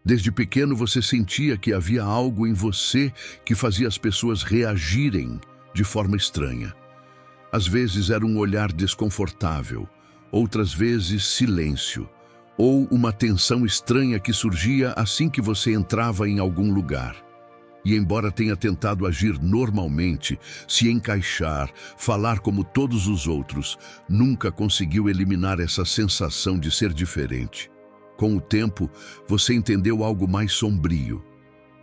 Desde pequeno você sentia que havia algo em você que fazia as pessoas reagirem de forma estranha. Às vezes era um olhar desconfortável, outras vezes silêncio, ou uma tensão estranha que surgia assim que você entrava em algum lugar. E embora tenha tentado agir normalmente, se encaixar, falar como todos os outros, nunca conseguiu eliminar essa sensação de ser diferente. Com o tempo, você entendeu algo mais sombrio.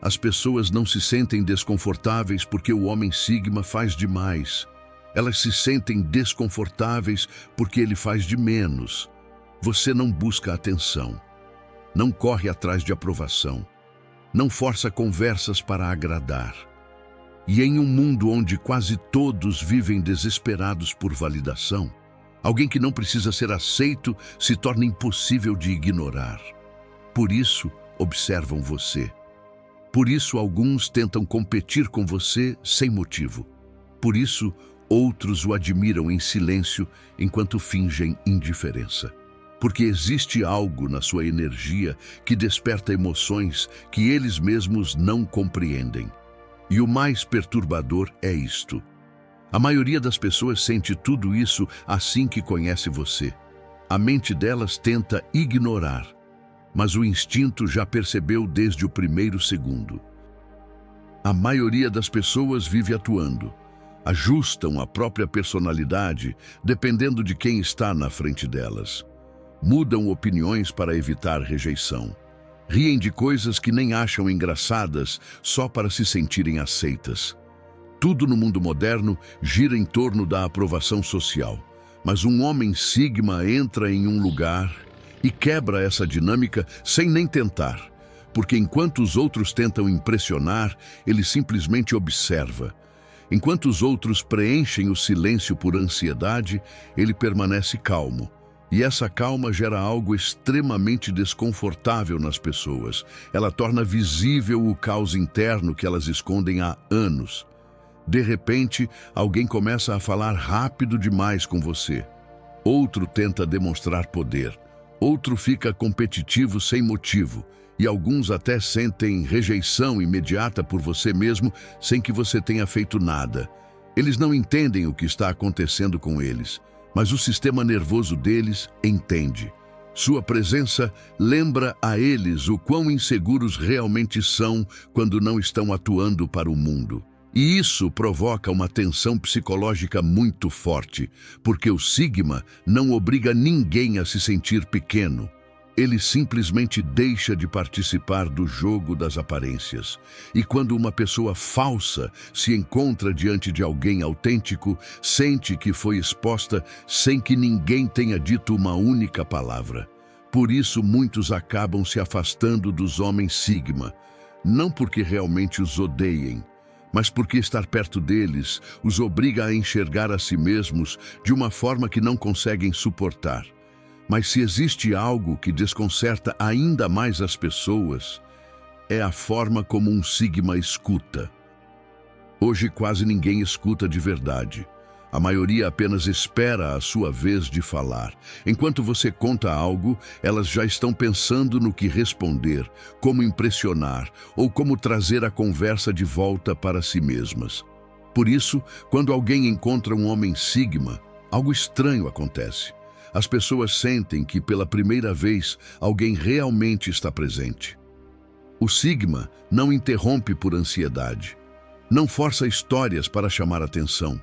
As pessoas não se sentem desconfortáveis porque o homem Sigma faz demais. Elas se sentem desconfortáveis porque ele faz de menos. Você não busca atenção, não corre atrás de aprovação, não força conversas para agradar. E em um mundo onde quase todos vivem desesperados por validação, alguém que não precisa ser aceito se torna impossível de ignorar. Por isso, observam você. Por isso, alguns tentam competir com você sem motivo. Por isso, outros o admiram em silêncio enquanto fingem indiferença. Porque existe algo na sua energia que desperta emoções que eles mesmos não compreendem. E o mais perturbador é isto: a maioria das pessoas sente tudo isso assim que conhece você. A mente delas tenta ignorar, mas o instinto já percebeu desde o primeiro segundo. A maioria das pessoas vive atuando, ajustam a própria personalidade dependendo de quem está na frente delas. Mudam opiniões para evitar rejeição. Riem de coisas que nem acham engraçadas só para se sentirem aceitas. Tudo no mundo moderno gira em torno da aprovação social. Mas um homem Sigma entra em um lugar e quebra essa dinâmica sem nem tentar. Porque enquanto os outros tentam impressionar, ele simplesmente observa. Enquanto os outros preenchem o silêncio por ansiedade, ele permanece calmo. E essa calma gera algo extremamente desconfortável nas pessoas. Ela torna visível o caos interno que elas escondem há anos. De repente, alguém começa a falar rápido demais com você. Outro tenta demonstrar poder. Outro fica competitivo sem motivo. E alguns até sentem rejeição imediata por você mesmo, sem que você tenha feito nada. Eles não entendem o que está acontecendo com eles, mas o sistema nervoso deles entende. Sua presença lembra a eles o quão inseguros realmente são quando não estão atuando para o mundo. E isso provoca uma tensão psicológica muito forte, porque o Sigma não obriga ninguém a se sentir pequeno. Ele simplesmente deixa de participar do jogo das aparências. E quando uma pessoa falsa se encontra diante de alguém autêntico, sente que foi exposta sem que ninguém tenha dito uma única palavra. Por isso, muitos acabam se afastando dos homens Sigma, não porque realmente os odeiem, mas porque estar perto deles os obriga a enxergar a si mesmos de uma forma que não conseguem suportar. Mas se existe algo que desconcerta ainda mais as pessoas, é a forma como um Sigma escuta. Hoje quase ninguém escuta de verdade. A maioria apenas espera a sua vez de falar. Enquanto você conta algo, elas já estão pensando no que responder, como impressionar ou como trazer a conversa de volta para si mesmas. Por isso, quando alguém encontra um homem Sigma, algo estranho acontece. As pessoas sentem que, pela primeira vez, alguém realmente está presente. O Sigma não interrompe por ansiedade. Não força histórias para chamar atenção.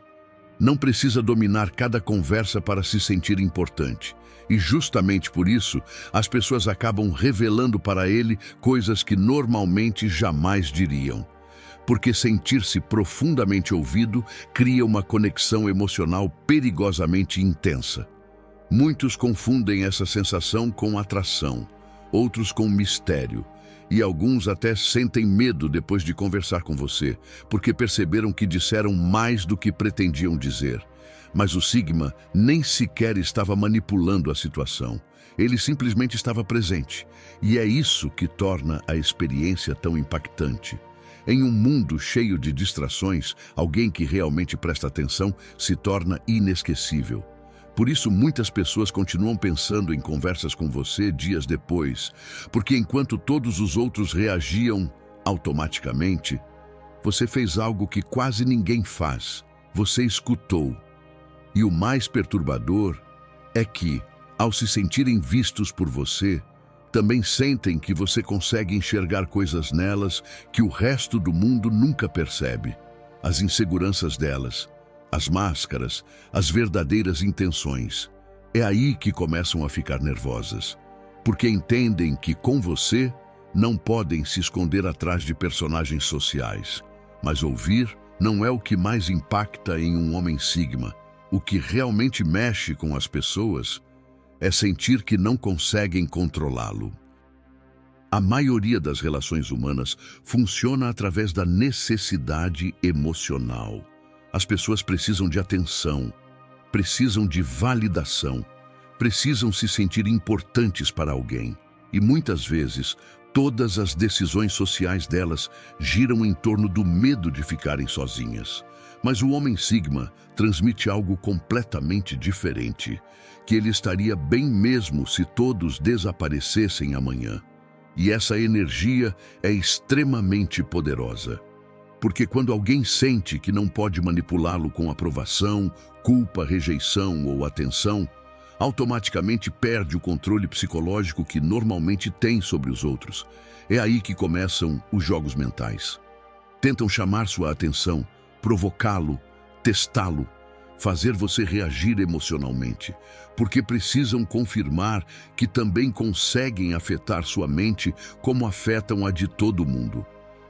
Não precisa dominar cada conversa para se sentir importante. E justamente por isso, as pessoas acabam revelando para ele coisas que normalmente jamais diriam. Porque sentir-se profundamente ouvido cria uma conexão emocional perigosamente intensa. Muitos confundem essa sensação com atração, outros com mistério, e alguns até sentem medo depois de conversar com você, porque perceberam que disseram mais do que pretendiam dizer. Mas o Sigma nem sequer estava manipulando a situação. Ele simplesmente estava presente, e é isso que torna a experiência tão impactante. Em um mundo cheio de distrações, alguém que realmente presta atenção se torna inesquecível. Por isso, muitas pessoas continuam pensando em conversas com você dias depois, porque enquanto todos os outros reagiam automaticamente, você fez algo que quase ninguém faz. Você escutou. E o mais perturbador é que, ao se sentirem vistos por você, também sentem que você consegue enxergar coisas nelas que o resto do mundo nunca percebe. As inseguranças delas, as máscaras, as verdadeiras intenções. É aí que começam a ficar nervosas, porque entendem que com você não podem se esconder atrás de personagens sociais. Mas ouvir não é o que mais impacta em um homem sigma. O que realmente mexe com as pessoas é sentir que não conseguem controlá-lo. A maioria das relações humanas funciona através da necessidade emocional. As pessoas precisam de atenção, precisam de validação, precisam se sentir importantes para alguém. E muitas vezes, todas as decisões sociais delas giram em torno do medo de ficarem sozinhas. Mas o homem sigma transmite algo completamente diferente, que ele estaria bem mesmo se todos desaparecessem amanhã. E essa energia é extremamente poderosa, porque quando alguém sente que não pode manipulá-lo com aprovação, culpa, rejeição ou atenção, automaticamente perde o controle psicológico que normalmente tem sobre os outros. É aí que começam os jogos mentais. Tentam chamar sua atenção, provocá-lo, testá-lo, fazer você reagir emocionalmente, porque precisam confirmar que também conseguem afetar sua mente como afetam a de todo mundo.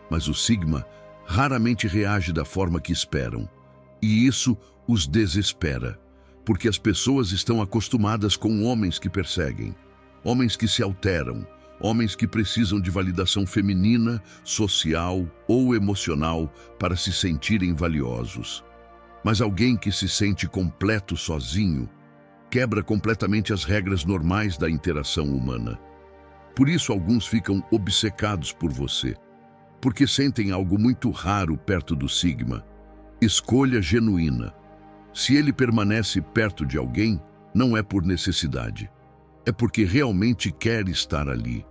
Mas o sigma raramente reage da forma que esperam, e isso os desespera, porque as pessoas estão acostumadas com homens que perseguem, homens que se alteram, homens que precisam de validação feminina, social ou emocional para se sentirem valiosos. Mas alguém que se sente completo sozinho quebra completamente as regras normais da interação humana. Por isso alguns ficam obcecados por você, porque sentem algo muito raro perto do sigma. Escolha genuína. Se ele permanece perto de alguém, não é por necessidade, é porque realmente quer estar ali.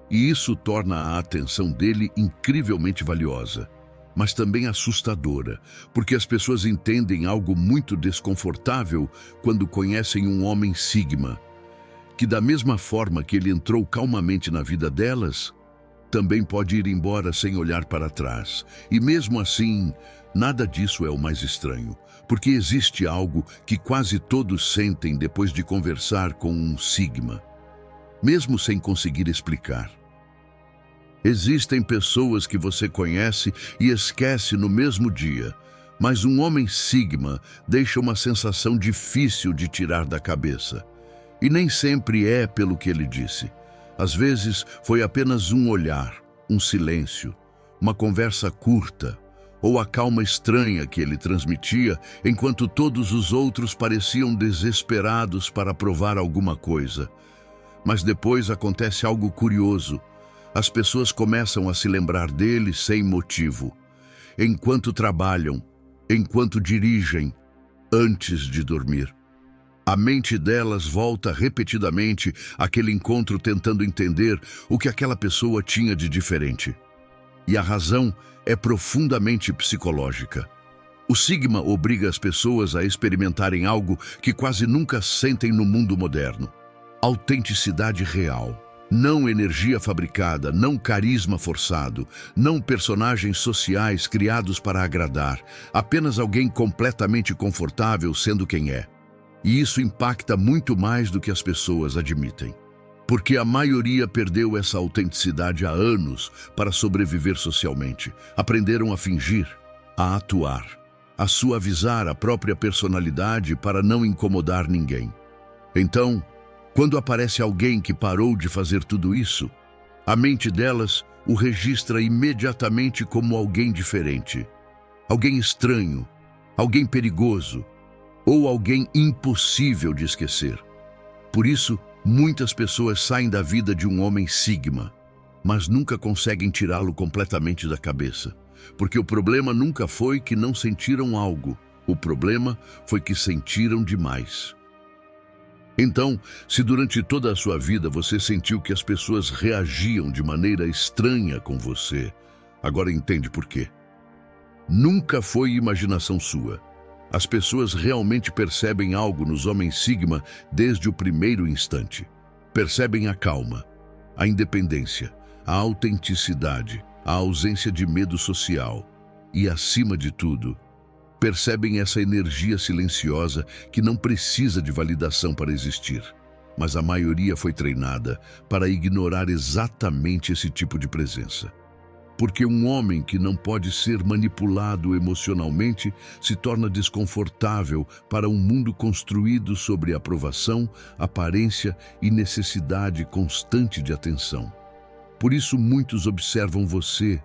E isso torna a atenção dele incrivelmente valiosa, mas também assustadora, porque as pessoas entendem algo muito desconfortável quando conhecem um homem sigma, que da mesma forma que ele entrou calmamente na vida delas, também pode ir embora sem olhar para trás. E mesmo assim, nada disso é o mais estranho, porque existe algo que quase todos sentem depois de conversar com um sigma, mesmo sem conseguir explicar. Existem pessoas que você conhece e esquece no mesmo dia, mas um homem sigma deixa uma sensação difícil de tirar da cabeça. E nem sempre é pelo que ele disse. Às vezes foi apenas um olhar, um silêncio, uma conversa curta, ou a calma estranha que ele transmitia, enquanto todos os outros pareciam desesperados para provar alguma coisa. Mas depois acontece algo curioso. As pessoas começam a se lembrar dele sem motivo, enquanto trabalham, enquanto dirigem, antes de dormir. A mente delas volta repetidamente àquele encontro tentando entender o que aquela pessoa tinha de diferente. E a razão é profundamente psicológica. O sigma obriga as pessoas a experimentarem algo que quase nunca sentem no mundo moderno: autenticidade real. Não energia fabricada, não carisma forçado, não personagens sociais criados para agradar, apenas alguém completamente confortável sendo quem é. E isso impacta muito mais do que as pessoas admitem, porque a maioria perdeu essa autenticidade há anos para sobreviver socialmente. Aprenderam a fingir, a atuar, a suavizar a própria personalidade para não incomodar ninguém. Então, quando aparece alguém que parou de fazer tudo isso, a mente delas o registra imediatamente como alguém diferente, alguém estranho, alguém perigoso ou alguém impossível de esquecer. Por isso, muitas pessoas saem da vida de um homem sigma, mas nunca conseguem tirá-lo completamente da cabeça, porque o problema nunca foi que não sentiram algo, o problema foi que sentiram demais. Então, se durante toda a sua vida você sentiu que as pessoas reagiam de maneira estranha com você, agora entende por quê. Nunca foi imaginação sua. As pessoas realmente percebem algo nos homens Sigma desde o primeiro instante. Percebem a calma, a independência, a autenticidade, a ausência de medo social e, acima de tudo, percebem essa energia silenciosa que não precisa de validação para existir. Mas a maioria foi treinada para ignorar exatamente esse tipo de presença. Porque um homem que não pode ser manipulado emocionalmente se torna desconfortável para um mundo construído sobre aprovação, aparência e necessidade constante de atenção. Por isso muitos observam você,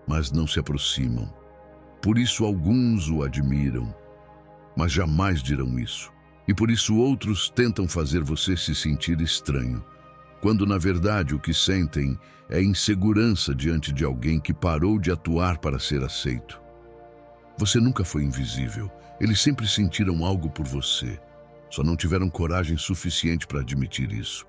mas não se aproximam. Por isso alguns o admiram, mas jamais dirão isso. E por isso outros tentam fazer você se sentir estranho, quando na verdade o que sentem é insegurança diante de alguém que parou de atuar para ser aceito. Você nunca foi invisível, eles sempre sentiram algo por você, só não tiveram coragem suficiente para admitir isso.